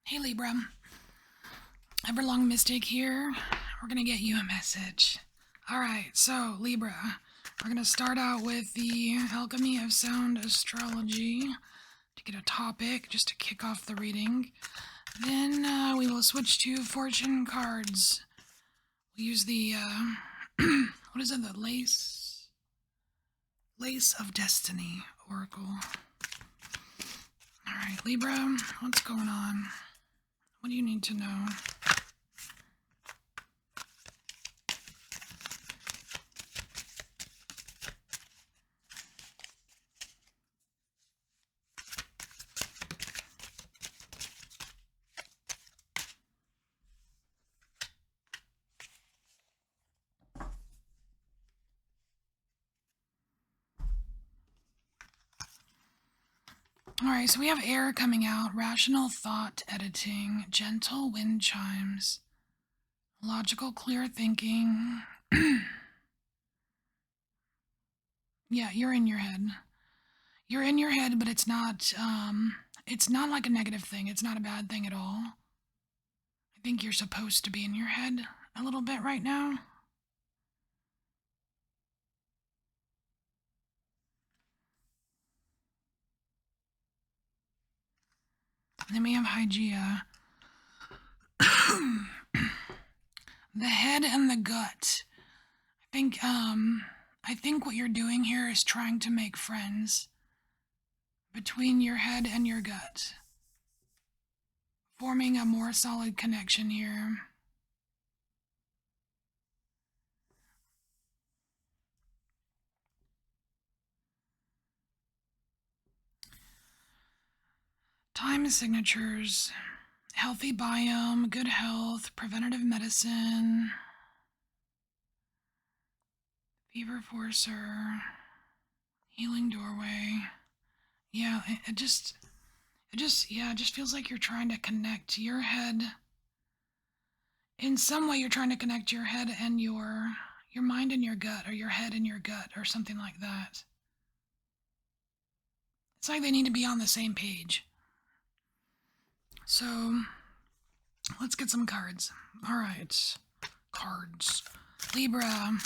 Hey Libra, EverlongMystic here. We're gonna get you a message. Alright, so Libra, we're gonna start out with the Alchemy of Sound Astrology to get a topic, just to kick off the reading. Then we will switch to fortune cards. We'll use the, what is it, the Lace of Destiny Oracle. Alright, Libra, what's going on? What do you need to know? Alright, so we have air coming out, rational thought editing, gentle wind chimes, logical clear thinking. Yeah, you're in your head. You're in your head, but it's not like a negative thing. It's not a bad thing at all. I think you're supposed to be in your head a little bit right now. Then we have Hygeia. The head and the gut. I think what you're doing here is trying to make friends between your head and your gut, forming a more solid connection here. Time signatures, healthy biome, good health, preventative medicine, fever forcer, healing doorway. Yeah, it just feels like you're trying to connect your head. In some way, you're trying to connect your head and your mind and your gut, or your head and your gut, or something like that. It's like they need to be on the same page. So, let's get some cards. All right, cards. Libra.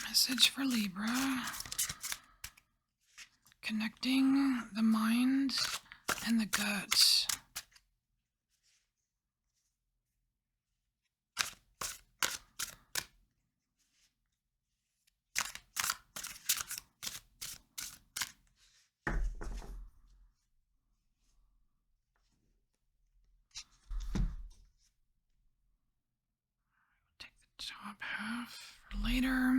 Message for Libra. Connecting the mind and the gut. Take the top half for later.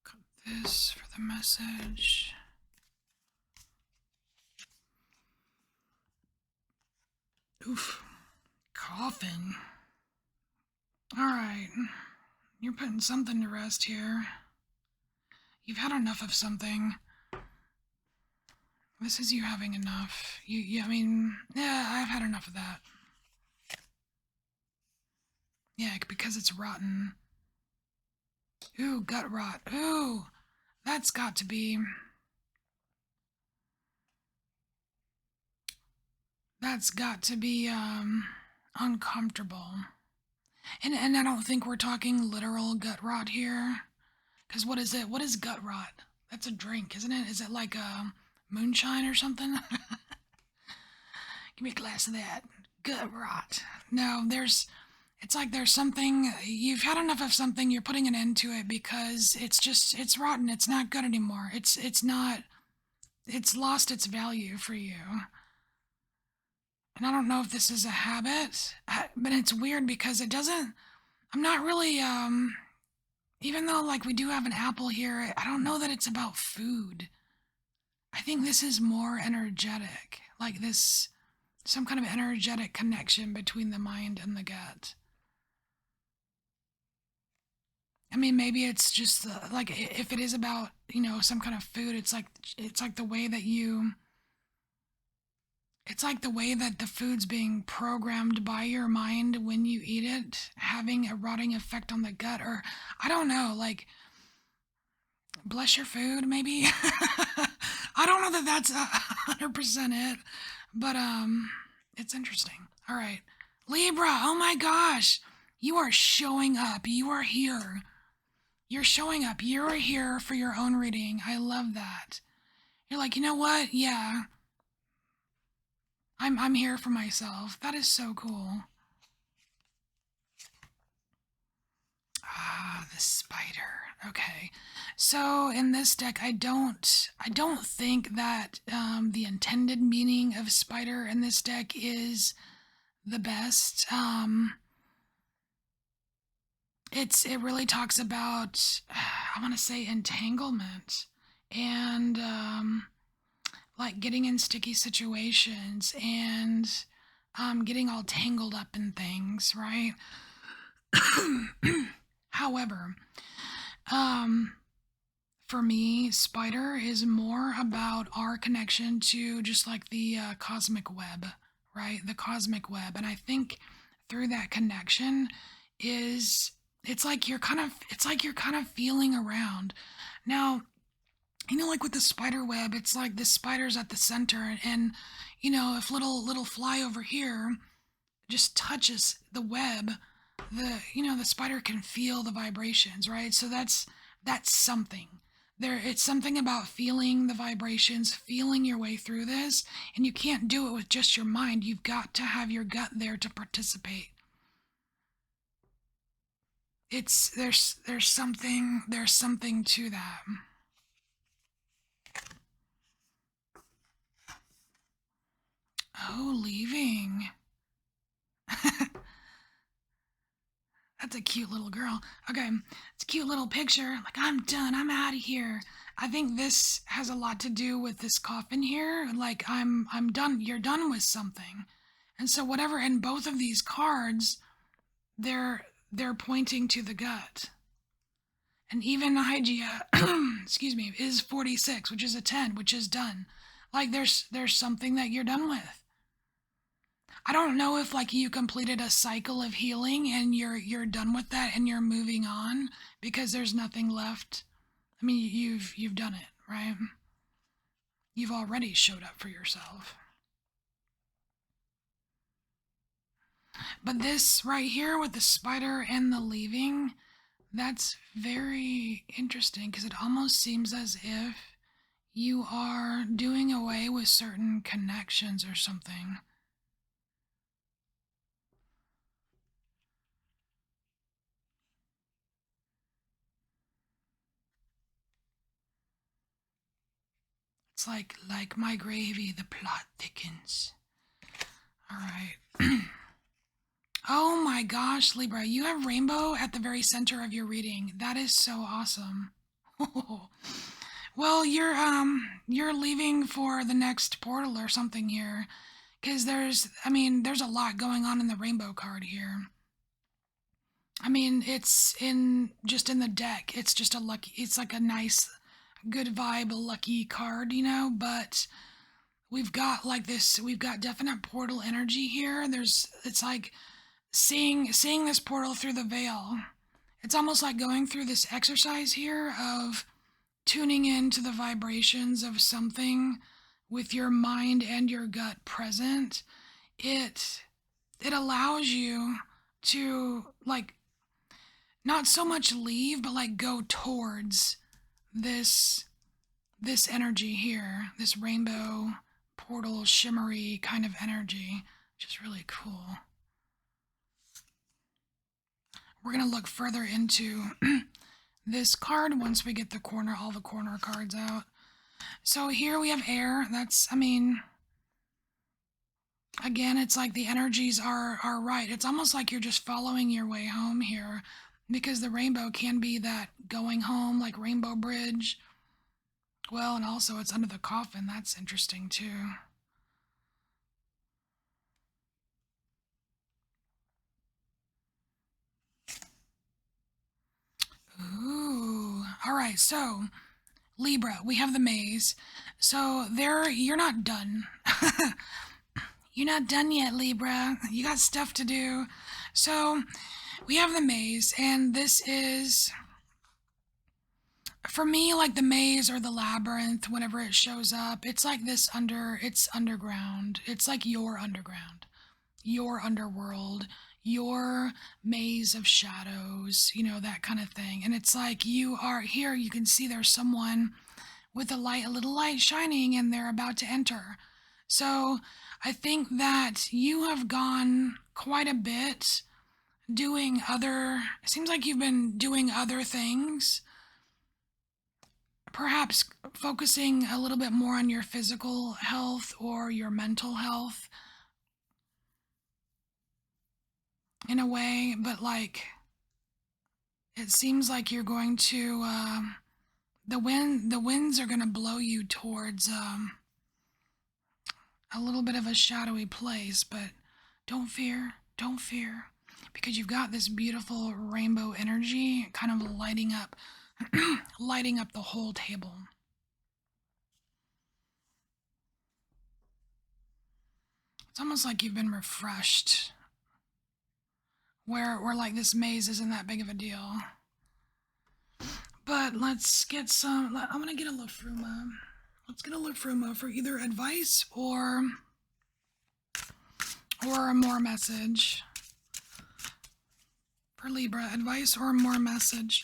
Cut this for the message. Oof. Coffin. Alright. You're putting something to rest here. You've had enough of something. This is you having enough. I've had enough of that. Yeah, because it's rotten. Ooh, gut rot. Ooh, that's got to be... uncomfortable. And I don't think we're talking literal gut rot here. Because what is it? What is gut rot? That's a drink, isn't it? Is it like a moonshine or something? Give me a glass of that. Gut rot. No, it's like there's something, you've had enough of something, you're putting an end to it because it's rotten, it's not good anymore. It's lost its value for you. And I don't know if this is a habit, but it's weird because I'm not really, even though like we do have an apple here, I don't know that it's about food. I think this is more energetic, like some kind of energetic connection between the mind and the gut. I mean, maybe it's just like if it is about, some kind of food, it's like the way that it's like the way that the food's being programmed by your mind when you eat it, having a rotting effect on the gut, or I don't know, like bless your food, maybe. I don't know that that's 100% it, but it's interesting. All right, Libra. Oh my gosh, you are showing up. You are here. You're showing up. You are here for your own reading. I love that. You're like, you know what? Yeah, I'm here for myself. That is so cool. Ah, the spider. Okay. So in this deck, I don't think that the intended meaning of spider in this deck is the best. It really talks about I want to say entanglement and like getting in sticky situations and getting all tangled up in things, right? However, um, for me, Spider is more about our connection to just like the cosmic web, right? The cosmic web, and I think through that connection is it's like you're kind of feeling around. Now, like with the spider web, it's like the spider's at the center, and if little fly over here just touches the web, the spider can feel the vibrations, right? So that's something. It's something about feeling the vibrations, feeling your way through this, and you can't do it with just your mind. You've got to have your gut there to participate. There's something to that. Oh, leaving. That's a cute little girl. Okay, it's a cute little picture. Like, I'm done. I'm out of here. I think this has a lot to do with this coffin here. Like, I'm done. You're done with something. And so whatever in both of these cards, they're pointing to the gut. And even Hygia, excuse me, is 46, which is a 10, which is done. Like, there's something that you're done with. I don't know if like you completed a cycle of healing and you're done with that and you're moving on because there's nothing left. I mean, you've done it, right? You've already showed up for yourself. But this right here with the spider and the leaving, that's very interesting because it almost seems as if you are doing away with certain connections or something. It's like my gravy, the plot thickens. All right. Oh my gosh, Libra, you have rainbow at the very center of your reading. That is so awesome. Well, you're leaving for the next portal or something here, because there's a lot going on in the rainbow card here. I mean, it's in the deck. It's just it's like a nice, good vibe, lucky card, but we've got definite portal energy here. It's like seeing this portal through the veil. It's almost like going through this exercise here of tuning into the vibrations of something with your mind and your gut present. It allows you to like not so much leave but like go towards this energy here, this rainbow portal shimmery kind of energy, which is really cool. We're going to look further into this card once we get all the corner cards out. So here we have air. Again, it's like the energies are right. It's almost like you're just following your way home here because the rainbow can be that going home, like Rainbow Bridge. Well, and also it's under the coffin. That's interesting too. Ooh. All right, so Libra, we have the maze. So you're not done. You're not done yet, Libra. You got stuff to do. So we have the maze, and this is For me, like the maze or the labyrinth, whenever it shows up, it's like it's underground. It's like your underground, your underworld, your maze of shadows, that kind of thing. And it's like you are here, you can see there's someone with a little light shining, and they're about to enter. So I think that you have gone quite a bit doing other, it seems like you've been doing other things, perhaps focusing a little bit more on your physical health or your mental health in a way, but like it seems like you're going to the winds are going to blow you towards a little bit of a shadowy place, but don't fear, because you've got this beautiful rainbow energy kind of lighting up lighting up the whole table. It's almost like you've been refreshed, where like this maze isn't that big of a deal. But let's get some. I'm gonna get a Lafruma. Let's get a Lafruma for either advice or more message. For Libra, advice or more message.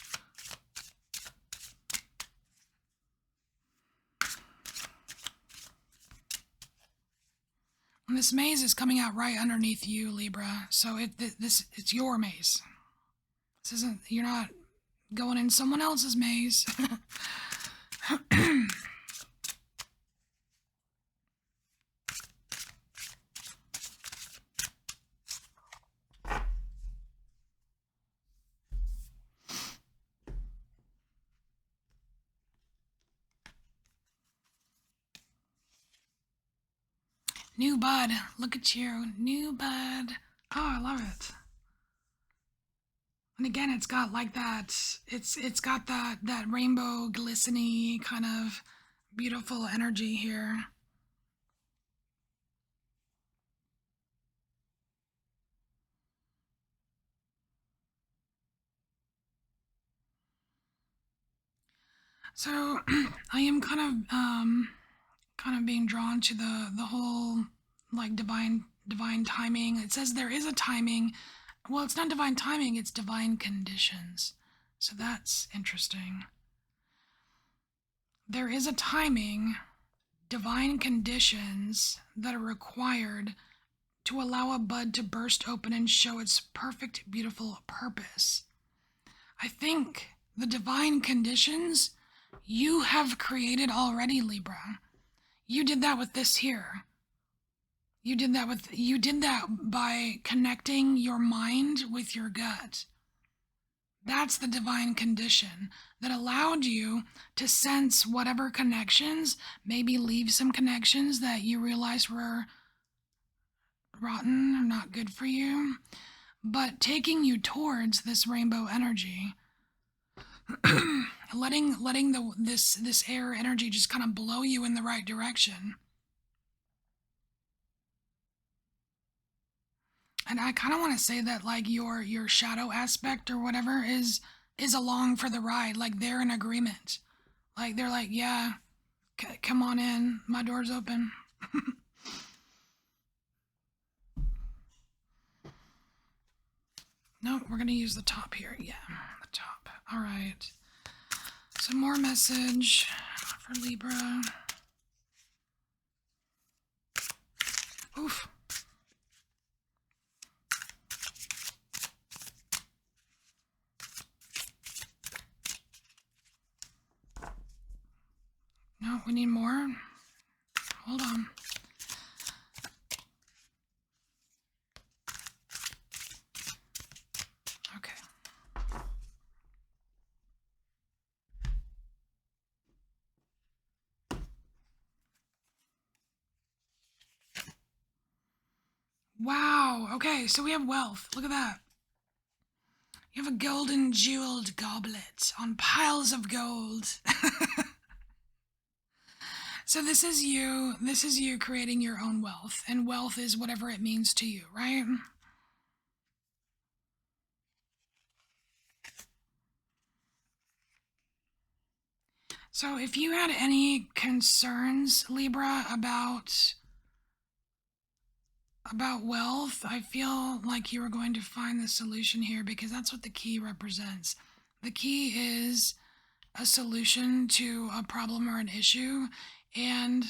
And this maze is coming out right underneath you, Libra. So it's your maze. This isn't, you're not going in someone else's maze. New bud, look at you, new bud. Oh, I love it. And again, it's got like that. It's got that rainbow, glistening kind of beautiful energy here. So I am kind of being drawn to the whole like divine timing. It says there is a timing. Well, it's not divine timing, it's divine conditions. So that's interesting. There is a timing, divine conditions that are required to allow a bud to burst open and show its perfect, beautiful purpose. I think the divine conditions you have created already, Libra. You did that with this here. You did that by connecting your mind with your gut. That's the divine condition that allowed you to sense whatever connections, maybe leave some connections that you realized were rotten or not good for you, but taking you towards this rainbow energy. letting this air energy just kind of blow you in the right direction. And I kind of want to say that like your shadow aspect or whatever is along for the ride. Like they're in agreement. Like they're like, yeah, come on in. My door's open. No, we're gonna use the top here. Yeah, the top. All right. Some more message for Libra. Oof. No, we need more. Hold on. Okay. Wow. Okay, so we have wealth. Look at that. You have a golden jeweled goblet on piles of gold. So this is you creating your own wealth, and wealth is whatever it means to you, right? So if you had any concerns, Libra, about wealth, I feel like you are going to find the solution here because that's what the key represents. The key is a solution to a problem or an issue, and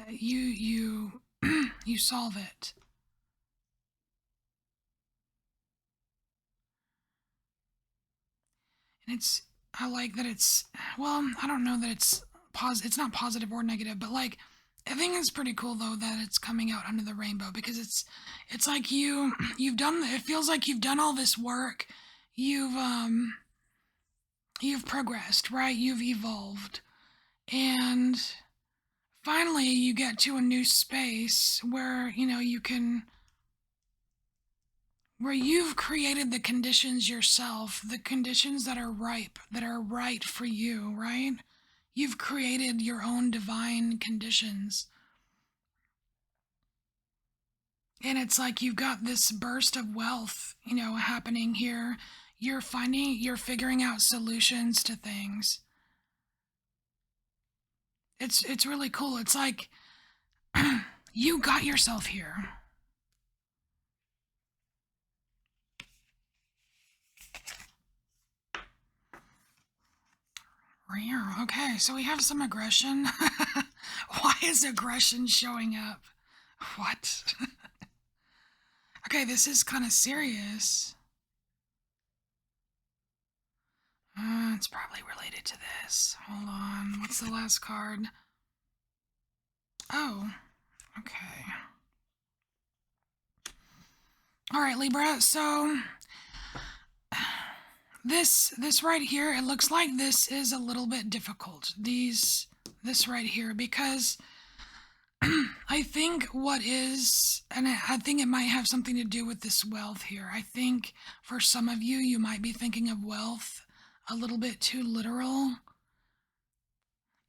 you you solve it. And I like that it's, well, I don't know that it's not positive or negative, but like I think it's pretty cool though that it's coming out under the rainbow because it's like you've done, it feels like you've done all this work. You've you've progressed, right? You've evolved. And finally you get to a new space where, you can, where you've created the conditions yourself, the conditions that are ripe, that are right for you, right? You've created your own divine conditions. And it's like you've got this burst of wealth, happening here. You're figuring out solutions to things. It's really cool. It's like you got yourself here. Rare. Okay, so we have some aggression. Why is aggression showing up? What? Okay, this is kind of serious. It's probably related to this. Hold on. What's the last card? Oh, okay. All right, Libra. So this right here, it looks like this is a little bit difficult. This right here, because I think what is, and I think it might have something to do with this wealth here. I think for some of you, you might be thinking of wealth a little bit too literal.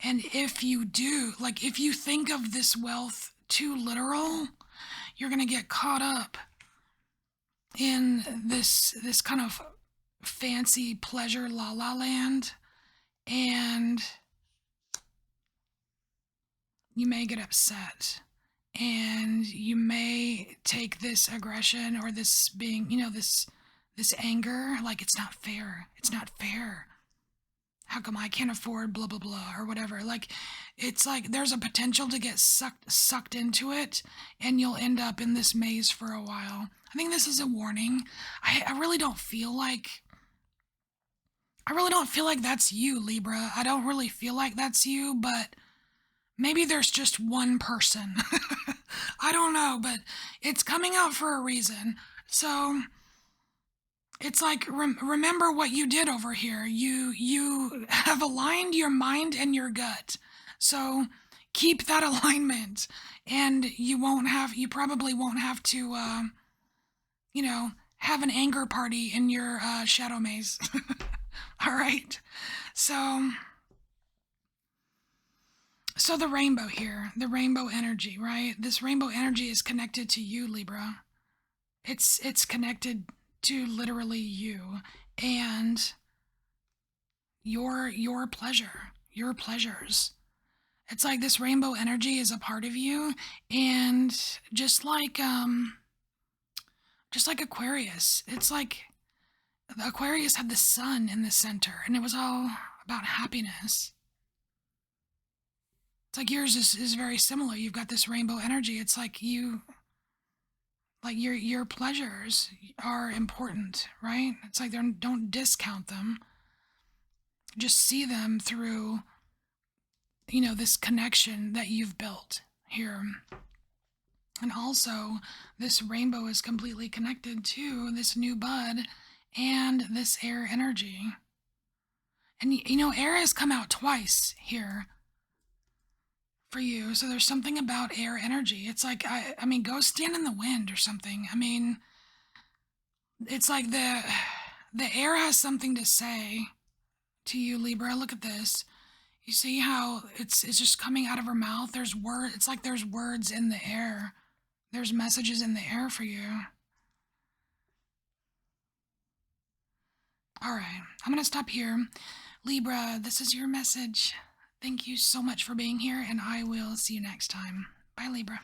And if you do, like if you think of this wealth too literal, you're going to get caught up in this kind of fancy pleasure la la land, and you may get upset, and you may take this aggression or this being, this anger, like it's not fair. It's not fair. How come I can't afford blah blah blah or whatever? Like it's like there's a potential to get sucked into it, and you'll end up in this maze for a while. I think this is a warning. I really don't feel like that's you, Libra. I don't really feel like that's you, but maybe there's just one person. I don't know, but it's coming out for a reason. So it's like remember what you did over here. You have aligned your mind and your gut. So keep that alignment, and you probably won't have to have an anger party in your shadow maze. All right. So the rainbow here, the rainbow energy, right? This rainbow energy is connected to you, Libra. It's connected to literally you and your pleasure, your pleasures. It's like this rainbow energy is a part of you, and just like Aquarius, it's like Aquarius had the sun in the center, and it was all about happiness. It's like yours is very similar. You've got this rainbow energy. It's like your pleasures are important, right? It's like don't discount them. Just see them through, this connection that you've built here. And also, this rainbow is completely connected to this new bud and this air energy. And air has come out twice here for you. So there's something about air energy. It's like, I mean, go stand in the wind or something. I mean, it's like the air has something to say to you, Libra. Look at this. You see how it's just coming out of her mouth? It's like there's words in the air. There's messages in the air for you. All right, I'm going to stop here. Libra, this is your message. Thank you so much for being here, and I will see you next time. Bye, Libra.